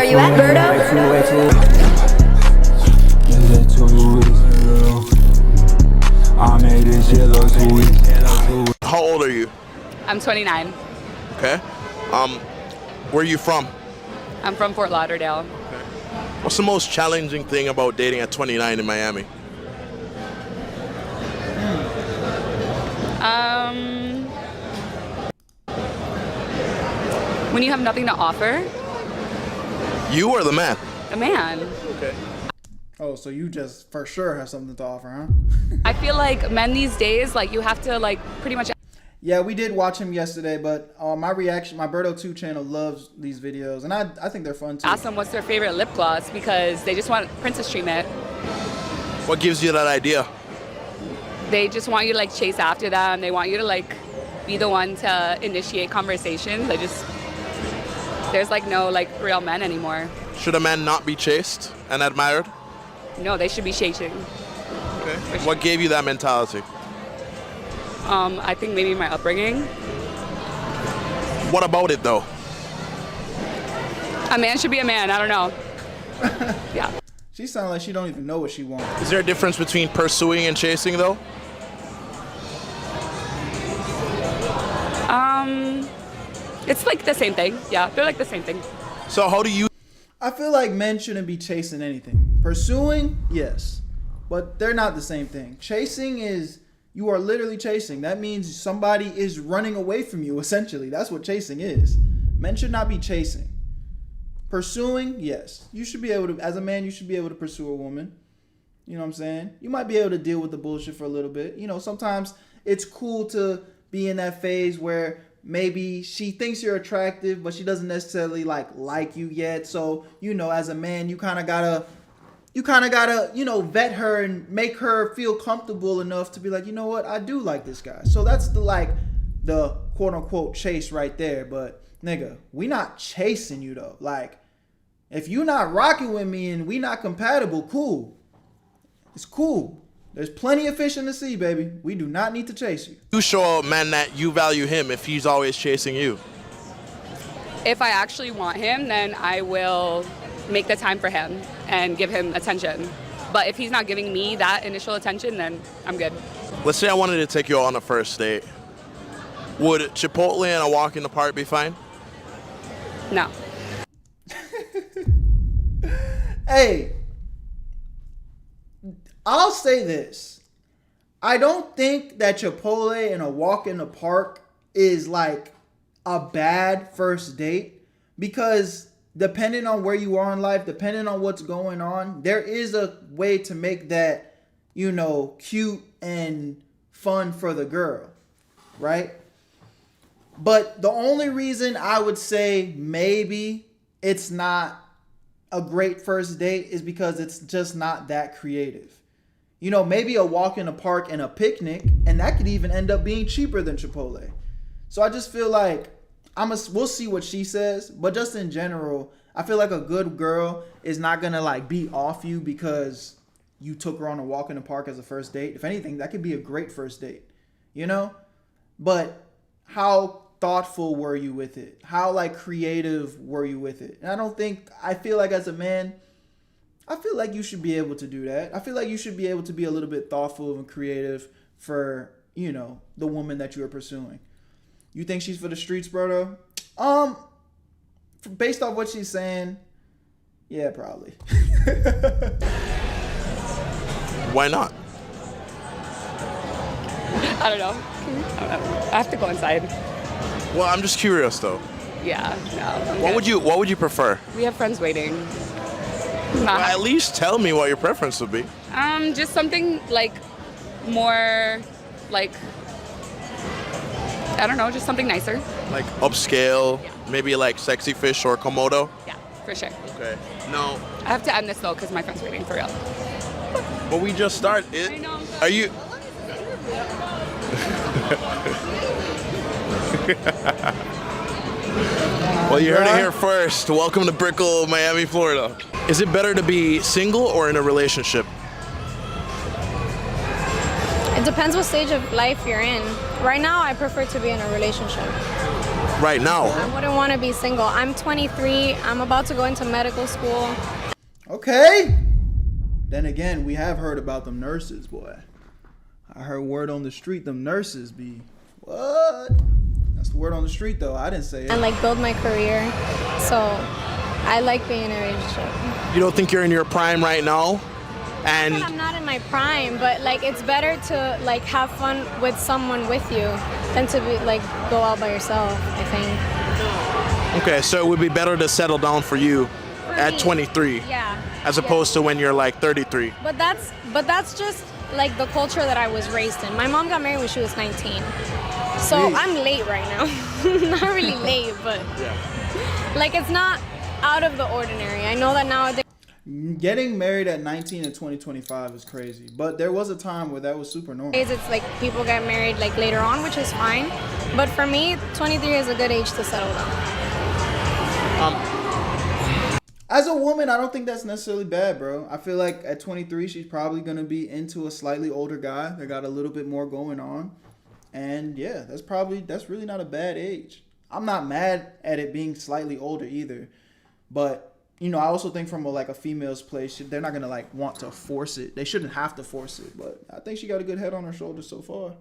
Where you at, Berto? I made this shit look too easy. How old are you? I'm 29. Okay. Where are you from? I'm from Fort Lauderdale. What's the most challenging thing about dating at 29 in Miami? When you have nothing to offer, You or the man? a man. Okay. Oh, so you just for sure have something to offer, huh? I feel like men these days, like you have to like pretty much. Yeah, we did watch him yesterday, but my Berto 2 channel loves these videos, and I think they're fun too. Ask them what's their favorite lip gloss because they just want princess treatment. What gives you that idea? They just want you to like chase after them. They want you to like be the one to initiate conversations. There's like no like real men anymore. Should a man not be chased and admired? No, they should be chasing. Okay. What gave you that mentality? I think maybe my upbringing. What about it though? A man should be a man. I don't know. Yeah. She sounds like she don't even know what she wants. Is there a difference between pursuing and chasing though? It's like the same thing. Yeah, they're like the same thing. So how do you? I feel like men shouldn't be chasing anything. Pursuing, yes, but they're not the same thing. Chasing is you are literally chasing. That means somebody is running away from you, essentially. That's what chasing is. Men should not be chasing. Pursuing, yes. You should be able to, as a man, you should be able to pursue a woman. You know what I'm saying? You might be able to deal with the bullshit for a little bit. You know, sometimes it's cool to be in that phase where maybe she thinks you're attractive, but she doesn't necessarily like you yet. So, you know, as a man, you kind of gotta, you know, vet her and make her feel comfortable enough to be like, you know what, I do like this guy. So that's the quote unquote chase right there. But nigga, we not chasing you though. Like, if you not rocking with me and we not compatible, cool. It's cool. There's plenty of fish in the sea, baby. We do not need to chase you. You show a man that you value him if he's always chasing you. If I actually want him, then I will make the time for him and give him attention. But if he's not giving me that initial attention, then I'm good. Let's say I wanted to take you on a first date. Would Chipotle and a walk in the park be fine? No. Hey, I'll say this. I don't think that Chipotle and a walk in the park is like a bad first date, because depending on where you are in life, depending on what's going on, there is a way to make that, you know, cute and fun for the girl, right? But the only reason I would say maybe it's not a great first date is because it's just not that creative. You know, maybe a walk in the park and a picnic, and that could even end up being cheaper than Chipotle. So I just feel like we'll see what she says, but just in general, I feel like a good girl is not gonna like be off you because you took her on a walk in the park as a first date. If anything, that could be a great first date, you know? But how thoughtful were you with it? How like creative were you with it? And I feel like as a man, I feel like you should be able to do that. I feel like you should be able to be a little bit thoughtful and creative for, you know, the woman that you are pursuing. You think she's for the streets, Berto? Based off what she's saying, yeah, probably. Why not? I don't know. I have to go inside. Well, I'm just curious though. Yeah, no. What would you prefer? We have friends waiting. Well, at least tell me what your preference would be. Just something like more like, I don't know, just something nicer. Like upscale, Yeah. maybe like Sexy Fish or Komodo? Yeah, for sure. Okay. No. I have to end this though because my friend's waiting for real. But we just started. I know, I'm sorry. Are you? Well, you heard it here first. Welcome to Brickell, Miami, Florida. Is it better to be single or in a relationship? It depends what stage of life you're in. Right now, I prefer to be in a relationship. right now? I wouldn't want to be single. I'm 23. I'm about to go into medical school. Okay. Then again, we have heard about them nurses, boy. I heard word on the street, them nurses be what? That's the word on the street, though. I didn't say it. And like build my career. So I like being in a relationship. You don't think you're in your prime right now? And I'm not in my prime, but like it's better to like have fun with someone with you than to be like go out by yourself, I think. okay, so it would be better to settle down for you For at me, 23 yeah. as opposed to when you're like 33. But that's just like the culture that I was raised in. My mom got married when she was 19. So Jeez. I'm late right now. Not really late, but like it's not out of the ordinary. I know that nowadays Getting married at 19 in 2025 is crazy. But there was a time where that was super normal. it's like people get married like later on, which is fine. But for me, 23 is a good age to settle down. As a woman, I don't think that's necessarily bad, bro. I feel like at 23, she's probably going to be into a slightly older guy that got a little bit more going on. And yeah, that's really not a bad age. I'm not mad at it being slightly older either. But, you know, I also think from a female's place, they're not going to like want to force it. They shouldn't have to force it. But I think she got a good head on her shoulders so far.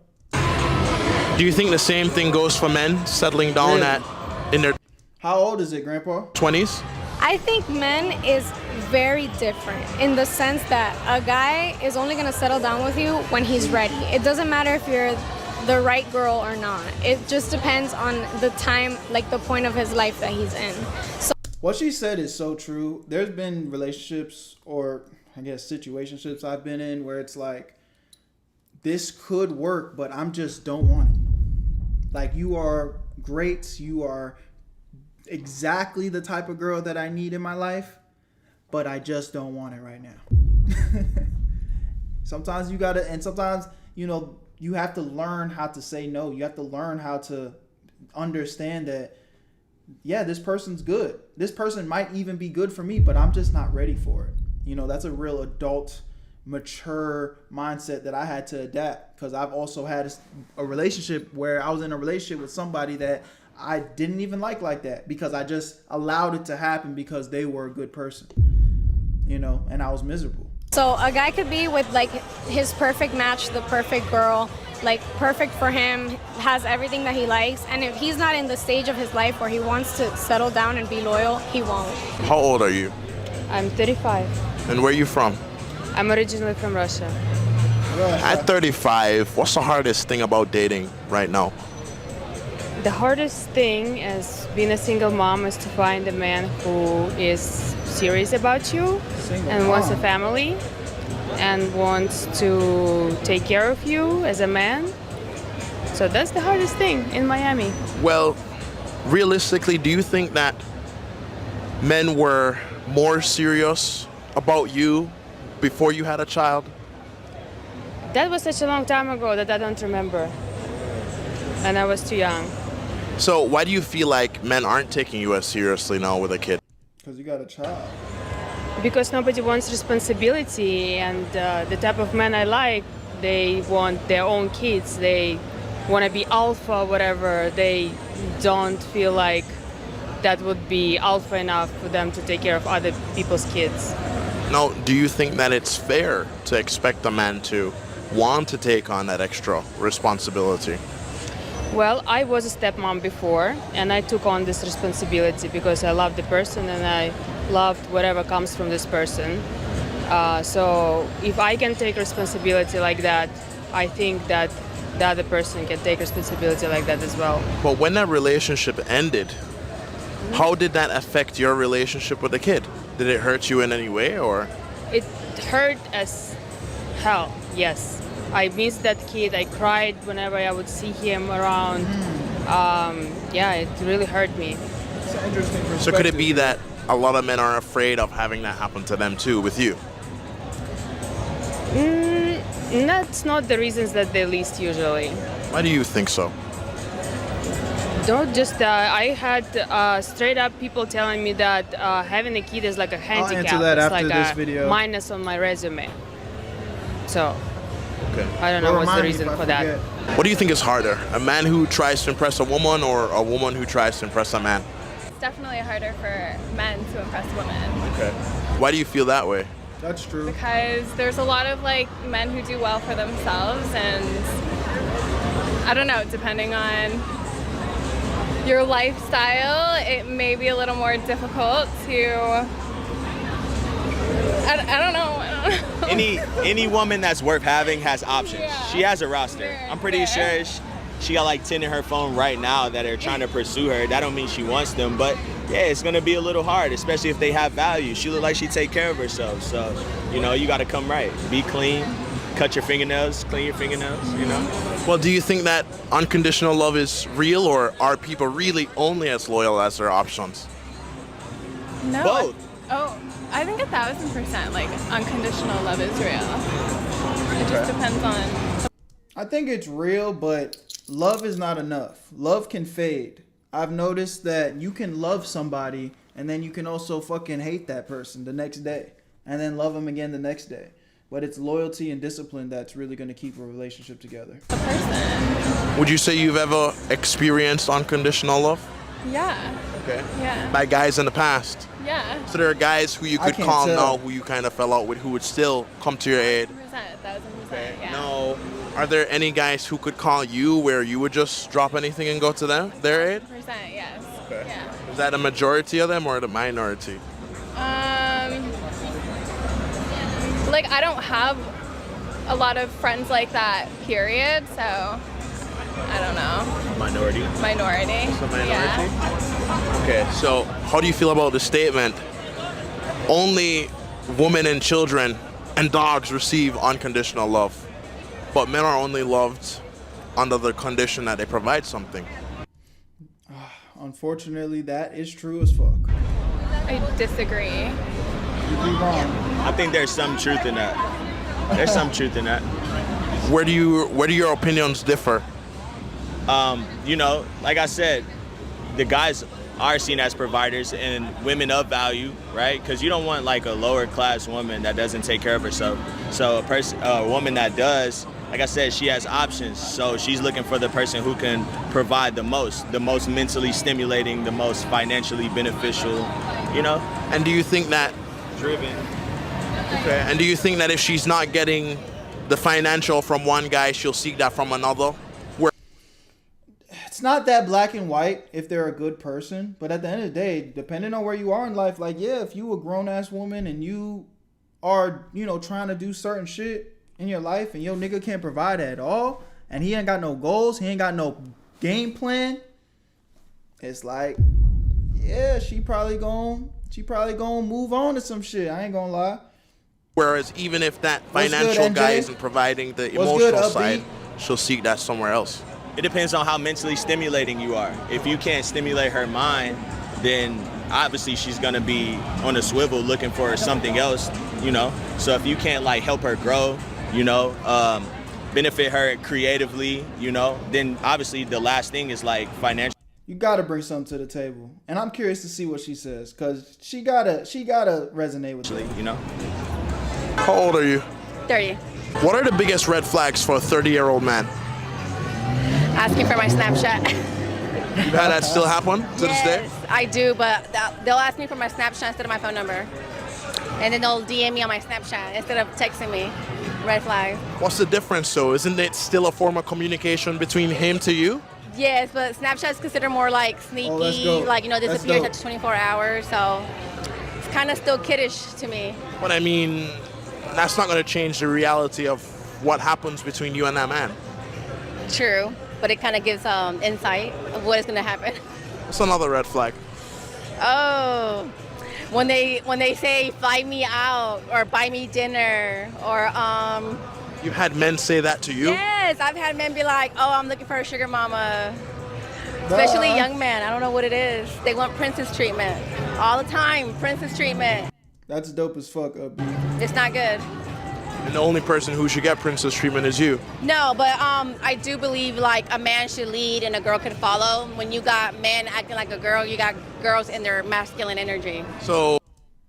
Do you think the same thing goes for men settling down Really? in their How old is it, Grandpa? I 20s? think men is very different in the sense that a guy is only going to settle down with you when he's ready. It doesn't matter if you're the right girl or not. It just depends on the time, like the point of his life that he's in. So What she said is so true. There's been relationships or I guess situationships I've been in where it's like, this could work, but I'm just don't want it. Like, you are great. You are exactly the type of girl that I need in my life, but I just don't want it right now. Sometimes you gotta, and sometimes, you know, you have to learn how to say no. You have to learn how to understand that, yeah, this person's good. This person might even be good for me, but I'm just not ready for it. You know, that's a real adult, mature mindset that I had to adapt, because I've also had a relationship where I was in a relationship with somebody that I didn't even like that, because I just allowed it to happen because they were a good person, you know, and I was miserable. So a guy could be with like his perfect match, the perfect girl, like perfect for him, has everything that he likes, and if he's not in the stage of his life where he wants to settle down and be loyal, he won't. How old are you? I'm 35. And where are you from? I'm originally from Russia. At 35, what's the hardest thing about dating right now? The hardest thing as being a single mom is to find a man who is serious about you and wants a family and wants to take care of you as a man. So that's the hardest thing in Miami. Well, realistically, do you think that men were more serious about you before you had a child? That was such a long time ago that I don't remember. And I was too young. So why do you feel like men aren't taking you as seriously now with a kid? Because you got a child. Because nobody wants responsibility, and the type of men I like, they want their own kids. They want to be alpha, whatever. They don't feel like that would be alpha enough for them to take care of other people's kids. Now, do you think that it's fair to expect a man to want to take on that extra responsibility? Well, I was a stepmom before, and I took on this responsibility because I love the person and I loved whatever comes from this person. So if I can take responsibility like that, I think that the other person can take responsibility like that as well. But when that relationship ended, how did that affect your relationship with the kid? Did it hurt you in any way, or? It hurt as hell, yes. I missed that kid. I cried whenever I would see him around. Yeah, it really hurt me. It's an interesting perspective. So could it be that a lot of men are afraid of having that happen to them too with you? That's not the reasons that they list usually. Why do you think so? Don't just, I had straight up people telling me that having a kid is like a handicap. answer that it's after like this a video. minus on my resume. So Okay. I don't know Well, what's the remind me reason if I for that. forget. What do you think is harder? A man who tries to impress a woman or a woman who tries to impress a man? It's definitely harder for men to impress women Okay. Why do you feel that way? That's true. because there's a lot of like men who do well for themselves, and I don't know, depending on your lifestyle, it may be a little more difficult to. I don't know. Any woman that's worth having has options. Yeah. She has a roster. Fair, I'm pretty fair. sure she got like 10 in her phone right now that are trying to pursue her. That don't mean she wants them, but yeah, it's gonna be a little hard, especially if they have value. She look like she take care of herself, so you know you got to come right. Be clean, cut your fingernails, clean your fingernails. You know. Well, do you think that unconditional love is real, or are people really only as loyal as their options? No. Both. Oh, I think 1,000% like unconditional love is real. It just depends on. I think it's real, but love is not enough. Love can fade. I've noticed that you can love somebody and then you can also fucking hate that person the next day and then love them again the next day. But it's loyalty and discipline that's really going to keep a relationship together. A person. Would you say you've ever experienced unconditional love? Yeah. Okay. Yeah. By guys in the past? Yeah. So there are guys who you I could can't call tell. now who you kind of fell out with who would still come to your aid? 1,000%. Yeah. No. Are there any guys who could call you where you would just drop anything and go to them, their aid? 100%. Yes. Okay. Yeah. Is that a majority of them or the minority? Like I don't have a lot of friends like that. Period. So I don't know. Minority. Minority. So minority? Yeah. Okay, so how do you feel about the statement, only women and children and dogs receive unconditional love, but men are only loved under the condition that they provide something? Unfortunately, that is true as fuck. I disagree. You'd be wrong. I think there's some truth in that. There's some truth in that. Where do your opinions differ? You know, like I said, the guys are seen as providers and women of value, right? Because you don't want like a lower class woman that doesn't take care of herself. So a woman that does, like I said, she has options. So she's looking for the person who can provide the most mentally stimulating, the most financially beneficial, you know? And do you think that Driven. okay, and do you think that if she's not getting the financial from one guy, she'll seek that from another? It's not that black and white if they're a good person, but at the end of the day, depending on where you are in life, like, yeah, if you a grown-ass woman and you are, you know, trying to do certain shit in your life and your nigga can't provide at all and he ain't got no goals, he ain't got no game plan, it's like, yeah, she probably gonna move on to some shit. I ain't gonna lie. Whereas even if that What's good, financial guy NJ? isn't providing the What's good, emotional upbeat? side, she'll seek that somewhere else. It depends on how mentally stimulating you are. If you can't stimulate her mind, then obviously she's gonna be on a swivel looking for something else, you know? So if you can't like help her grow, you know, benefit her creatively, you know, then obviously the last thing is like financial. You gotta bring something to the table. And I'm curious to see what she says, cause she gotta resonate with it. You know? How old are you? 30. What are the biggest red flags for a 30-year-old man? Asking for my Snapchat. You've had that still happen to this day? Yes, I do, but they'll ask me for my Snapchat instead of my phone number. And then they'll DM me on my Snapchat instead of texting me. Red flag. What's the difference though? Isn't it still a form of communication between him to you? Yes, but Snapchat's considered more like sneaky, let's go. like, you know, Let's disappears go. after 24 hours, so it's kind of still kiddish to me. But I mean, that's not going to change the reality of what happens between you and that man. True, but it kind of gives insight of what is going to happen. What's another red flag? Oh, when they say fly me out or buy me dinner or You've had men say that to you? yes, I've had men be like, oh, I'm looking for a sugar mama. Especially young men. I don't know what it is. They want princess treatment all the time. Princess treatment. That's dope as fuck, upbeat. It's not good. And the only person who should get princess treatment is you. No, but I do believe like a man should lead and a girl can follow. When you got men acting like a girl, you got girls in their masculine energy. So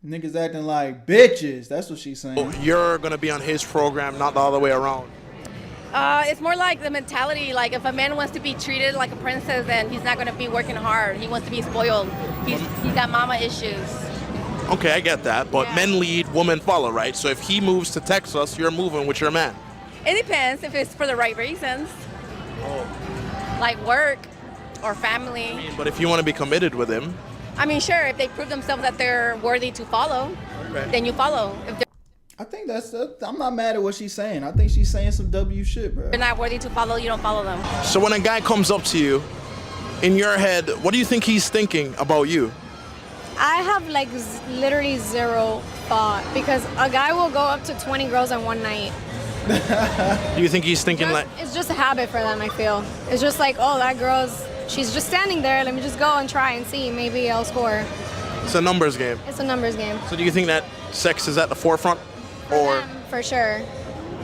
Niggas acting like bitches. That's what she's saying. you're going to be on his program, not the other way around. It's more like the mentality. Like if a man wants to be treated like a princess, then he's not going to be working hard. He wants to be spoiled. He's got mama issues. Okay, I get that, but men lead, women follow, right? So if he moves to Texas, you're moving with your man. It depends if it's for the right reasons, like work or family. But if you want to be committed with him, I mean, sure, if they prove themselves that they're worthy to follow, then you follow. If I think that's. I'm not mad at what she's saying. I think she's saying some W shit, bro. they're not worthy to follow, you don't follow them. so when a guy comes up to you, in your head, what do you think he's thinking about you? I have like literally zero thought because a guy will go up to 20 girls in one night. Do you think he's thinking like... It's just a habit for them, I feel. It's just like, oh, that girl's, she's just standing there. Let me just go and try and see. Maybe I'll score. It's a numbers game. It's a numbers game. So do you think that sex is at the forefront? Or For sure.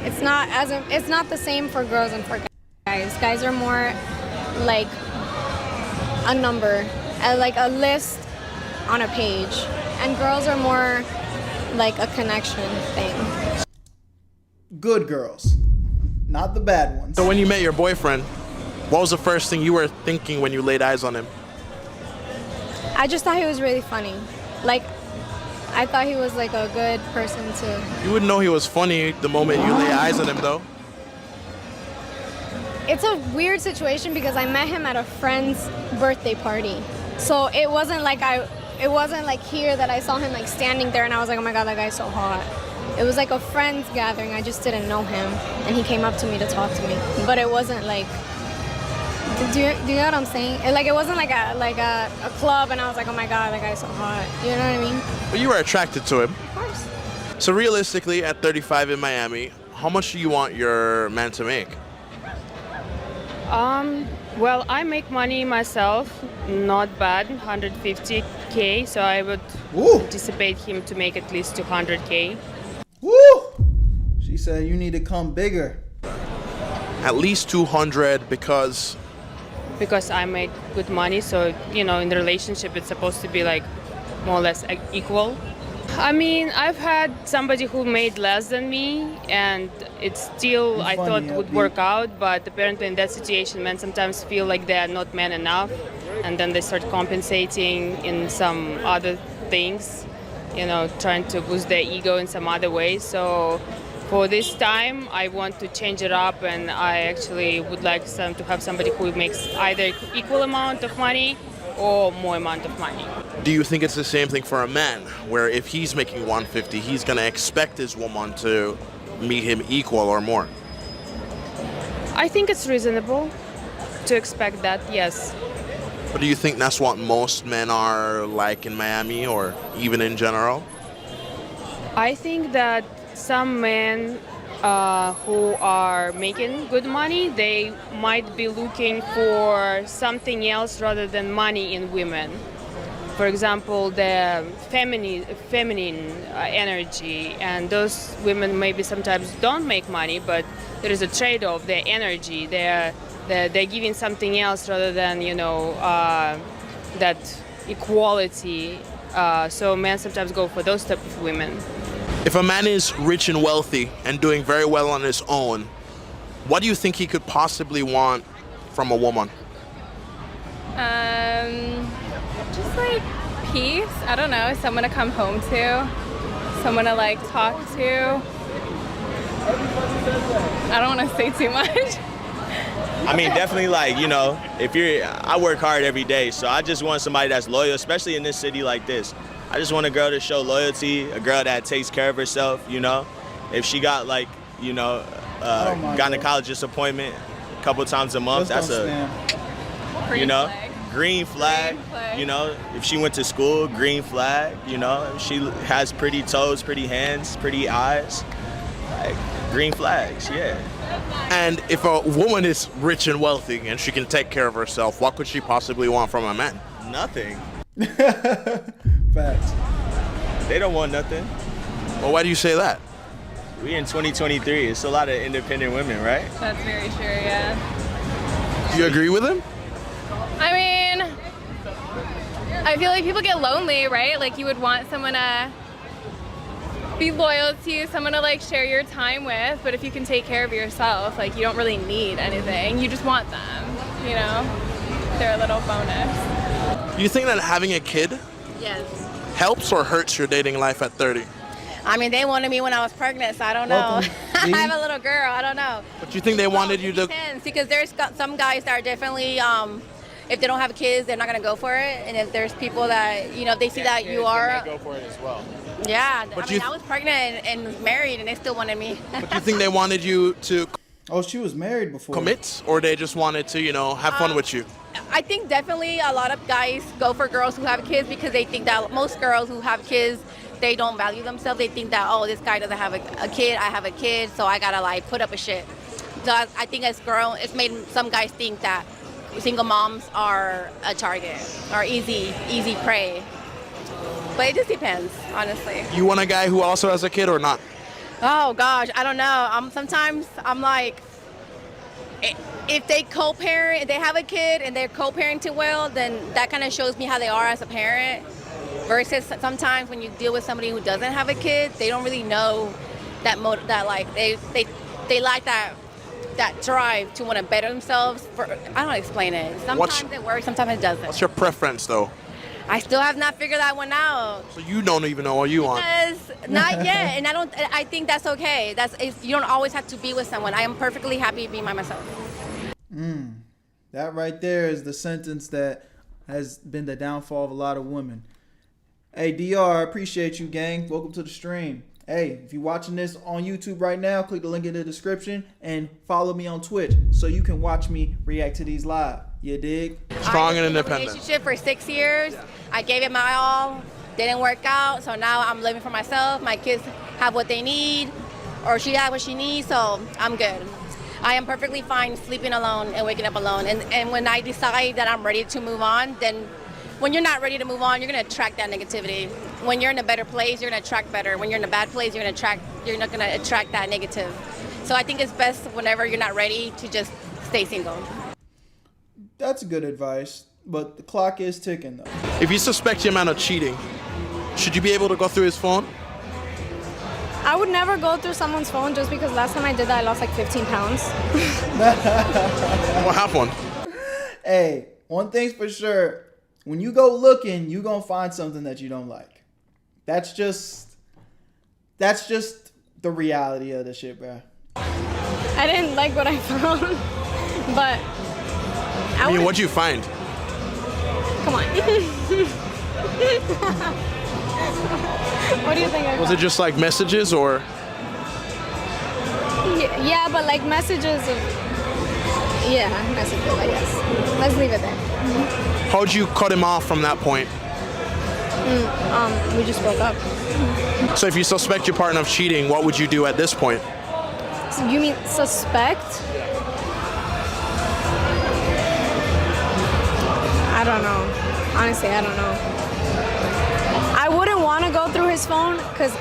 It's not the same for girls and for guys. Guys are more like a number, like a list on a page. And girls are more like a connection thing. Good girls, not the bad ones. So when you met your boyfriend, what was the first thing you were thinking when you laid eyes on him? I just thought he was really funny. Like, I thought he was like a good person to... You wouldn't know he was funny the moment you lay eyes on him, though. It's a weird situation because I met him at a friend's birthday party. So it wasn't like here that I saw him like standing there and I was like, oh my God, that guy's so hot. It was like a friend's gathering. I just didn't know him, and he came up to me to talk to me. But it wasn't like, do you know what I'm saying? It wasn't like a club, and I was like, oh my God, that guy's so hot. You know what I mean? But you were attracted to him. Of course. So realistically, at 35 in Miami, how much do you want your man to make? Well, I make money myself, not bad, 150K. So I would anticipate him to make at least 200K. Woo! She said you need to come bigger. At least 200 because I make good money. So, in the relationship, it's supposed to be like more or less equal. I mean, I've had somebody who made less than me, and it's still, I thought, would work out. But apparently in that situation, men sometimes feel like they are not men enough, and then they start compensating in some other things, trying to boost their ego in some other way. So for this time, I want to change it up, and I actually would like to have somebody who makes either equal amount of money or more amount of money. Do you think it's the same thing for a man, where if he's making 150, he's going to expect his woman to meet him equal or more? I think it's reasonable to expect that, yes. But do you think that's what most men are like in Miami or even in general? I think that some men who are making good money, they might be looking for something else rather than money in women. For example, the feminine energy, and those women maybe sometimes don't make money, but there is a trade-off, their energy. They're giving something else rather than, that equality. So men sometimes go for those type of women. If a man is rich and wealthy and doing very well on his own, what do you think he could possibly want from a woman? Just like peace. I don't know, someone to come home to, someone to like talk to. I don't want to say too much. I mean, definitely I work hard every day, so I just want somebody that's loyal, especially in this city like this. I just want a girl to show loyalty, a girl that takes care of herself, If she got gynecologist appointment a couple times a month, that's green flag. If she went to school, green flag, if she has pretty toes, pretty hands, pretty eyes, green flags, yeah. And if a woman is rich and wealthy and she can take care of herself, what could she possibly want from a man? Nothing. Facts. They don't want nothing. Well, why do you say that? We in 2023. It's a lot of independent women, right? That's very true, yeah. Do you agree with him? I mean, I feel like people get lonely, right? Like you would want someone to be loyal to you, someone to like share your time with. But if you can take care of yourself, like you don't really need anything. You just want them, you know? They're a little bonus. You think that having a kid Yes. helps or hurts your dating life at 30? I mean, they wanted me when I was pregnant, so I don't know. Welcome, I B. have a little girl. I don't know. But you think they wanted you It to... depends, because there's some guys that are definitely, if they don't have kids, they're not gonna go for it. And if there's people that, you know, if they see that you are, go for it as well. yeah. But I mean, I was pregnant and married, and they still wanted me. But you think they wanted you to Oh, she was married before. commit, or they just wanted to, you know, have fun with you? I think definitely a lot of guys go for girls who have kids because they think that most girls who have kids, they don't value themselves. They think that, oh, this guy doesn't have a kid, I have a kid, so I gotta like put up a shit. So I think as girl, it's made some guys think that single moms are a target or easy prey. But it just depends, honestly. You want a guy who also has a kid or not? Oh gosh, I don't know. Sometimes I'm like, if they co-parent, if they have a kid and they're co-parenting well, then that kind of shows me how they are as a parent. Versus sometimes when you deal with somebody who doesn't have a kid, they don't really know that like they lack that drive to want to better themselves. I don't explain it. Sometimes it works, sometimes it doesn't. What's your preference, though? I still have not figured that one out. So you don't even know what you want. Because not yet, and I think that's okay. You don't always have to be with someone. I am perfectly happy being by myself. That right there is the sentence that has been the downfall of a lot of women. Hey, DR, I appreciate you, gang. Welcome to the stream. Hey, if you're watching this on YouTube right now, click the link in the description and follow me on Twitch so you can watch me react to these live. You dig? Strong and I was in a independent. relationship for 6 years. I gave it my all. Didn't work out, so now I'm living for myself. My kids have what they need, or she has what she needs, so I'm good. I am perfectly fine sleeping alone and waking up alone. And when I decide that I'm ready to move on, then when you're not ready to move on, you're gonna attract that negativity. When you're in a better place, you're gonna attract better. When you're in a bad place, you're not gonna attract that negative. So I think it's best whenever you're not ready to just stay single. That's good advice, but the clock is ticking though. If you suspect your man of cheating, should you be able to go through his phone? I would never go through someone's phone just because last time I did that, I lost like 15 pounds. What happened? Hey, one thing's for sure. When you go looking, you gonna find something that you don't like. That's just the reality of the shit, bro. I didn't like what I found, but I mean, what'd you find? Come on. What do you think? Was it just like messages or? Yeah, but like messages of. Yeah, messages, I guess. Let's leave it there. How'd you cut him off from that point? We just broke up. So if you suspect your partner of cheating, what would you do at this point? So you mean suspect? I don't know. Honestly, I don't know. I wouldn't want to go through his phone because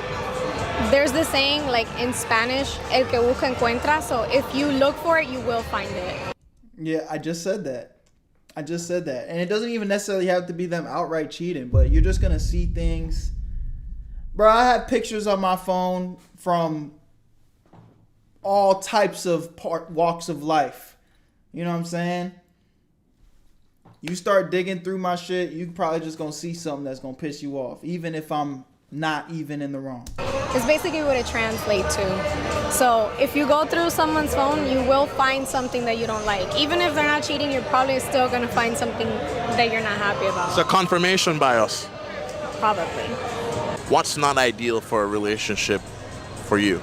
there's this saying like in Spanish, el que busca encuentra. So if you look for it, you will find it. Yeah, I just said that. And it doesn't even necessarily have to be them outright cheating, but you're just gonna see things. Bro, I have pictures on my phone from all types of walks of life. You know what I'm saying? You start digging through my shit, you probably just gonna see something that's gonna piss you off, even if I'm not even in the wrong. It's basically what it translates to. So if you go through someone's phone, you will find something that you don't like. Even if they're not cheating, you're probably still gonna find something that you're not happy about. It's a confirmation bias. Probably. What's not ideal for a relationship for you?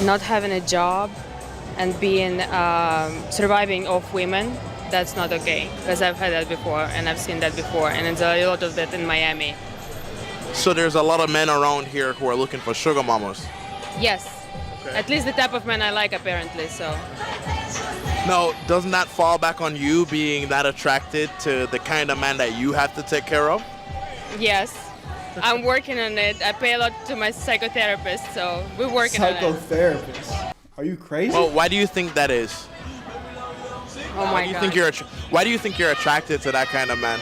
Not having a job and being surviving off women, that's not okay. Because I've had that before and I've seen that before, and there's a lot of that in Miami. So there's a lot of men around here who are looking for sugar mamas. Yes. Okay. At least the type of men I like, apparently. So. No, doesn't that fall back on you being that attracted to the kind of man that you have to take care of? Yes. I'm working on it. I pay a lot to my psychotherapist, so we're working on it. Psychotherapist? Are you crazy? Well, why do you think that is? Oh my God. Why do you think you're attracted to that kind of man?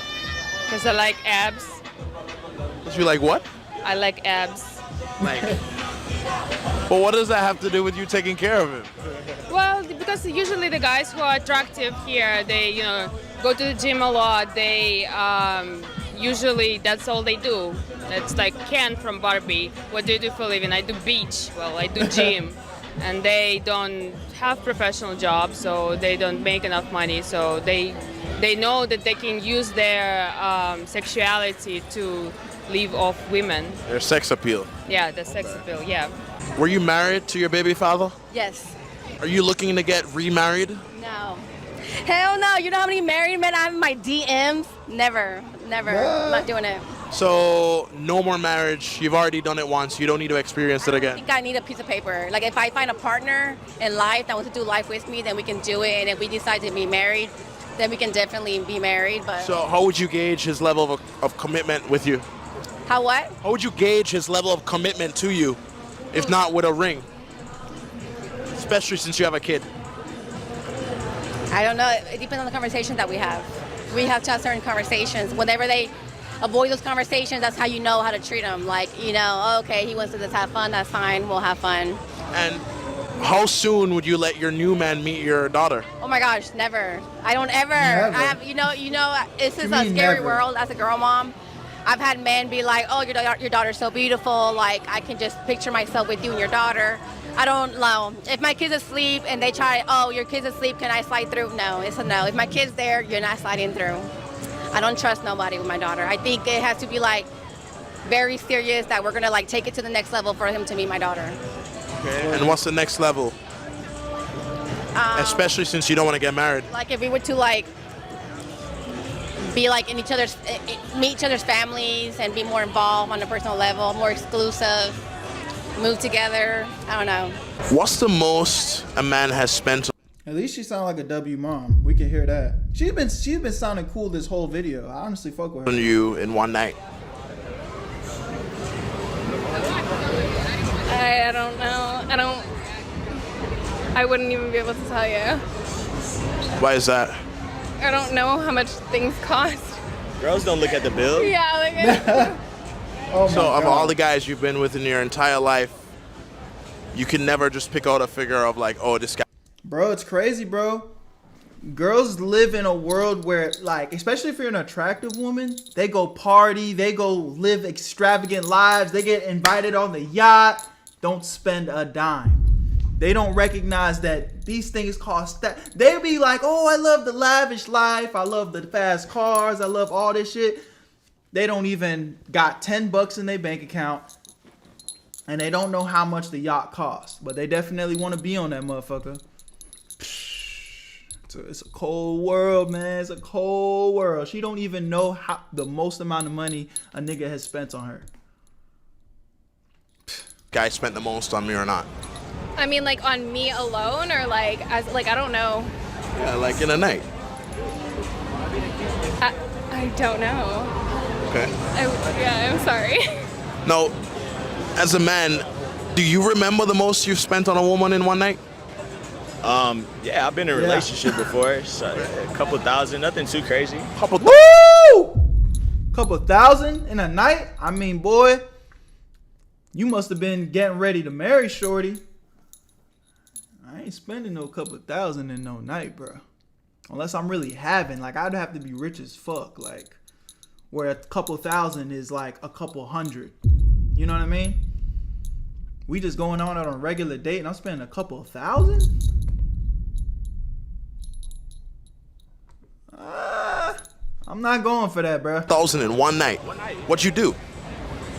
Because I like abs. You like what? I like abs. Like, but what does that have to do with you taking care of him? Well, because usually the guys who are attractive here, they, go to the gym a lot. They usually that's all they do. That's like Ken from Barbie. What do you do for a living? I do beach. Well, I do gym. And they don't have professional jobs, so they don't make enough money. So they know that they can use their sexuality to live off women. Their sex appeal. Yeah, the sex appeal, yeah. Were you married to your baby father? Yes. Are you looking to get remarried? No. Hell no. You know how many married men I have in my DMs? Never. I'm not doing it. So no more marriage. You've already done it once. You don't need to experience it I again. think I need a piece of paper. Like if I find a partner in life that wants to do life with me, then we can do it. And if we decide to be married, then we can definitely be married. But So how would you gauge his level of commitment with you? how what? How would you gauge his level of commitment to you, if not with a ring? Especially since you have a kid. I don't know. It depends on the conversations that we have. We have to have certain conversations. Whenever they avoid those conversations, that's how you know how to treat them. Like, okay, he wants to just have fun. That's fine. We'll have fun. And how soon would you let your new man meet your daughter? Oh my gosh, never. I don't ever. Never. I have, this is You a mean scary never? world as a girl mom. I've had men be like, oh, your daughter's so beautiful. Like, I can just picture myself with you and your daughter. I don't know. If my kid's asleep and they try, oh, your kid's asleep, can I slide through? No, it's a no. If my kid's there, you're not sliding through. I don't trust nobody with my daughter. I think it has to be like very serious that we're gonna like take it to the next level for him to meet my daughter. Okay. And what's the next level? Especially since you don't want to get married. Like if we were to like be like in meet each other's families and be more involved on a personal level, more exclusive, move together. I don't know. What's the most a man has spent At least she sound like a W mom. We can hear that. She's been sounding cool this whole video. I honestly fuck with her. on you in one night? I don't know. I wouldn't even be able to tell you. Why is that? I don't know how much things cost. Girls don't look at the bill. Yeah, like Oh my So of God. all the guys you've been with in your entire life, you can never just pick out a figure of like, oh, this guy. Bro, it's crazy, bro. Girls live in a world where, like, especially if you're an attractive woman, they go party, they go live extravagant lives, they get invited on the yacht, don't spend a dime. They don't recognize that these things cost that. They be like, oh, I love the lavish life, I love the fast cars, I love all this shit. They don't even got $10 in their bank account, and they don't know how much the yacht costs, but they definitely want to be on that motherfucker. So it's a cold world, man. It's a cold world. She don't even know how the most amount of money a nigga has spent on her. Guy spent the most on me or not? I mean, like on me alone, or like as like I don't know. Yeah, like in a night. I don't know. Okay. I'm sorry. No, as a man, do you remember the most you've spent on a woman in one night? Yeah, I've been in a relationship before, so a couple thousand, nothing too crazy. Woo! Couple thousand in a night? I mean, boy, you must have been getting ready to marry shorty. I ain't spending no couple thousand in no night, bro. Unless I'm really having, like, I'd have to be rich as fuck, like, where a couple thousand is like a couple hundred. You know what I mean? We just going on a regular date and I'm spending a couple thousand? I'm not going for that, bro. 1,000 in one night. What'd you do?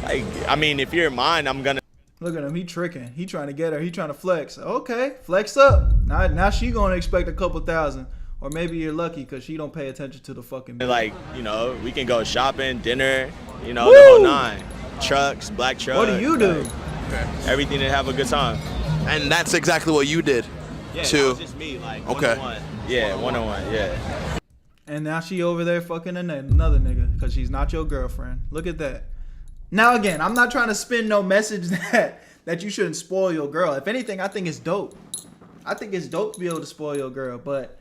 I mean, if you're mine, I'm gonna. Look at him, he tricking. He trying to get her. He trying to flex. Okay, flex up. Now she gonna expect a couple thousand. Or maybe you're lucky because she don't pay attention to the fucking bill. Like, we can go shopping, dinner, Woo! the whole nine. Trucks, black trucks. What do you do? Everything to have a good time. And that's exactly what you did. Yeah, too. that was just me, like, Okay. one-on-one. Yeah, one-on-one, yeah. And now she over there fucking another nigga because she's not your girlfriend. Look at that. Now again, I'm not trying to spin no message that you shouldn't spoil your girl. If anything, I think it's dope. I think it's dope to be able to spoil your girl, but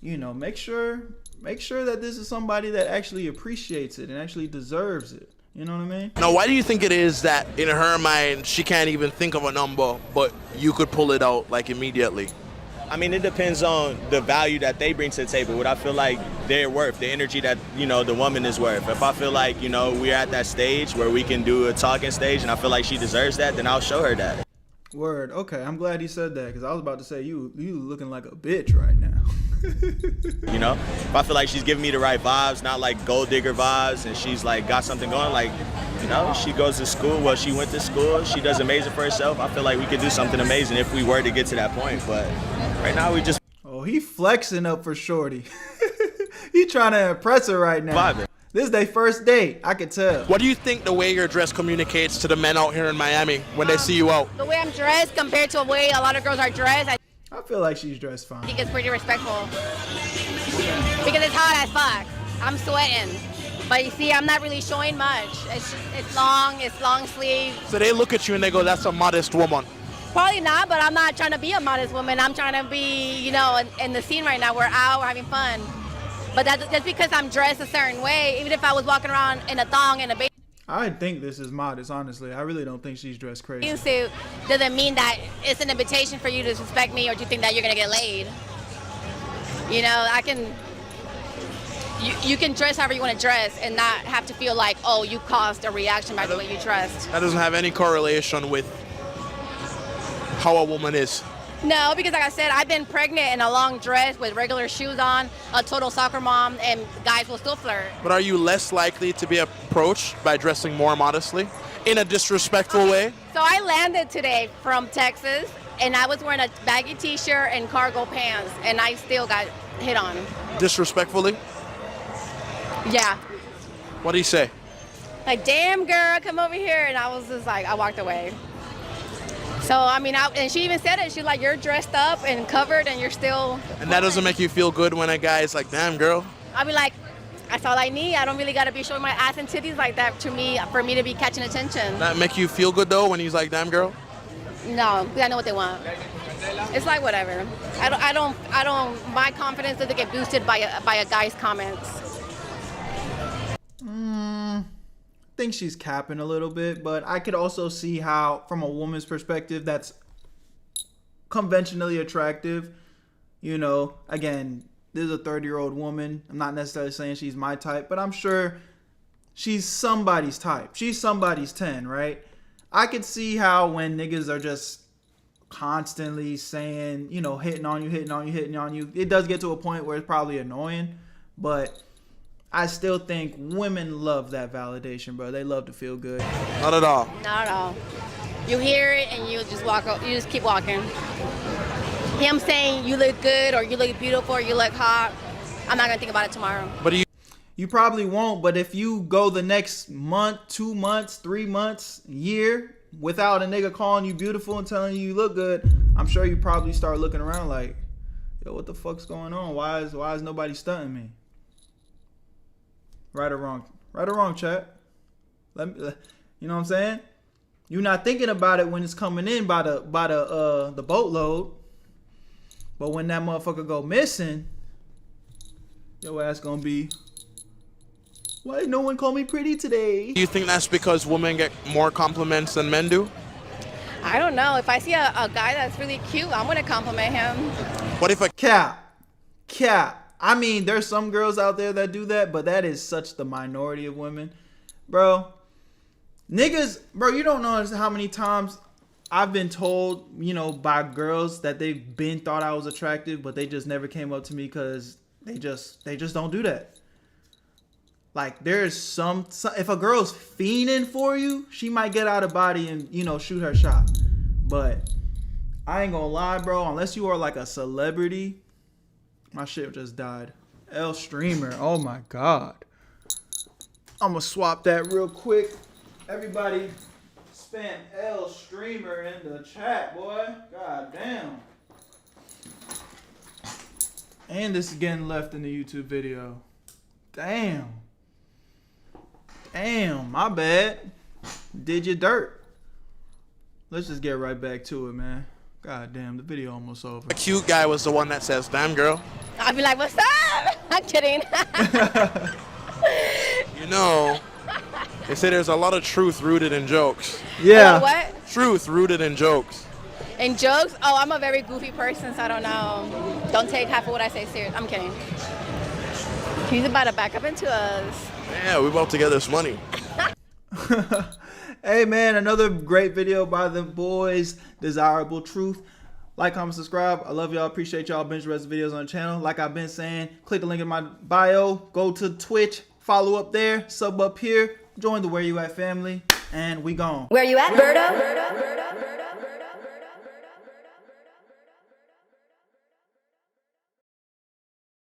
make sure that this is somebody that actually appreciates it and actually deserves it. You know what I mean? Now, why do you think it is that in her mind she can't even think of a number, but you could pull it out like immediately? I mean, it depends on the value that they bring to the table, what I feel like they're worth, the energy that, the woman is worth. If I feel like, we're at that stage where we can do a talking stage and I feel like she deserves that, then I'll show her that. Word. Okay, I'm glad he said that because I was about to say you looking like a bitch right now. If I feel like she's giving me the right vibes, not like gold digger vibes, and she's like got something going, like, she goes to school, well, she went to school, she does amazing for herself. I feel like we could do something amazing if we were to get to that point, but right now we just... Oh, he flexing up for shorty. He trying to impress her right now. Vibing. This is their first date, I could tell. What do you think the way you're dressed communicates to the men out here in Miami when they see you out? The way I'm dressed compared to the way a lot of girls are dressed, I feel like she's dressed fine. I think it's pretty respectful. Because it's hot as fuck. I'm sweating. But you see, I'm not really showing much. It's long sleeve. So they look at you and they go, that's a modest woman. Probably not, but I'm not trying to be a modest woman. I'm trying to be, in the scene right now. We're out, we're having fun. But that's because I'm dressed a certain way. Even if I was walking around in a thong and a bathing I think this is modest, honestly. I really don't think she's dressed crazy. suit, doesn't mean that it's an invitation for you to suspect me or to think that you're gonna get laid. You can dress however you want to dress and not have to feel like, oh, you caused a reaction by the way you dressed. That doesn't have any correlation with how a woman is. No, because like I said, I've been pregnant in a long dress with regular shoes on, a total soccer mom, and guys will still flirt. But are you less likely to be approached by dressing more modestly in a disrespectful way? So I landed today from Texas, and I was wearing a baggy t-shirt and cargo pants, and I still got hit on. Disrespectfully? Yeah. What do you say? Like, damn girl, come over here. And I was just like, I walked away. So, and she even said it. She's like, you're dressed up and covered and you're still... And that doesn't make you feel good when a guy is like, damn, girl? I'll be like, that's all I need. I don't really got to be showing my ass and titties like that for me to be catching attention. That make you feel good, though, when he's like, damn, girl? No, because I know what they want. It's like, whatever. My confidence doesn't get boosted by a guy's comments. I think she's capping a little bit, but I could also see how, from a woman's perspective, that's conventionally attractive. Again, this is a 30-year-old woman. I'm not necessarily saying she's my type, but I'm sure she's somebody's type. She's somebody's 10, right? I could see how when niggas are just constantly saying, hitting on you, it does get to a point where it's probably annoying, but I still think women love that validation, bro. They love to feel good. Not at all. Not at all. You hear it and you just keep walking. Him saying you look good or you look beautiful or you look hot, I'm not gonna think about it tomorrow. But you probably won't, but if you go the next month, 2 months, 3 months, year without a nigga calling you beautiful and telling you look good, I'm sure you probably start looking around like, yo, what the fuck's going on? Why is nobody stunting me? Right or wrong? Right or wrong, chat? You know what I'm saying? You're not thinking about it when it's coming in by the boatload, but when that motherfucker go missing, your ass gonna be, why no one call me pretty today? Do you think that's because women get more compliments than men do? I don't know. If I see a guy that's really cute, I'm gonna compliment him. What if a Cap. I mean, there's some girls out there that do that, but that is such the minority of women. Bro, niggas, you don't know how many times I've been told, by girls that they've been thought I was attractive, but they just never came up to me because they just don't do that. Like, there's some if a girl's fiending for you, she might get out of body and, shoot her shot. But I ain't gonna lie, bro, unless you are like a celebrity, my shit just died. L Streamer. Oh my God. I'm gonna swap that real quick. Everybody spam L Streamer in the chat, boy. God damn. And this is getting left in the YouTube video. Damn, my bad. Did you dirt. Let's just get right back to it, man. God damn, the video almost over. A cute guy was the one that says, damn, girl? I'd be like, what's up? I'm kidding. They say there's a lot of truth rooted in jokes. Yeah. What? Truth rooted in jokes. In jokes? Oh, I'm a very goofy person, so I don't know. Don't take half of what I say serious. I'm kidding. He's about to back up into us. Yeah, we about to get this money. Hey man, another great video by the boys, Desirable Truth. Like, comment, subscribe. I love y'all. Appreciate y'all. Binge the rest of the videos on the channel. Like I've been saying, click the link in my bio. Go to Twitch. Follow up there. Sub up here. Join the Where You At family. And we gone. Where you at, Berto?